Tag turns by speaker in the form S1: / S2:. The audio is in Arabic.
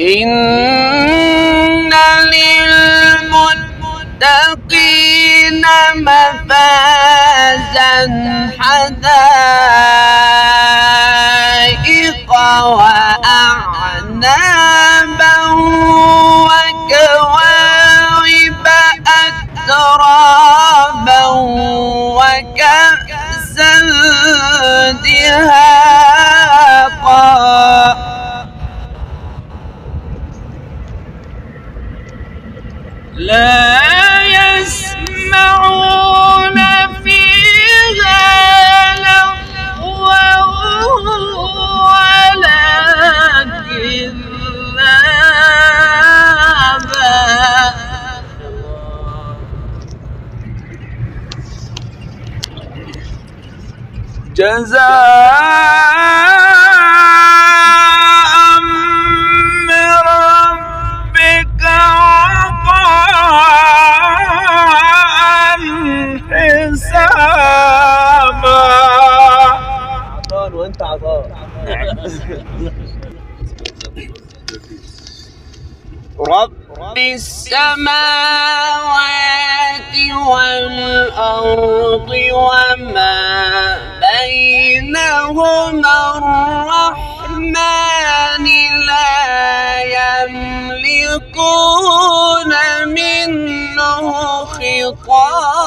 S1: إن للمتقين مفازا حدائق وأعنابا وكواعب أترابا وكأسا دهاقا لا يسمعون فيها لغوا ولا كذابا جزاء من ربك عطاء حسابا. عطاء وانت عطاء. رب السماوات والأرض وما بينهما الرحمن لا يملكون منه خطابا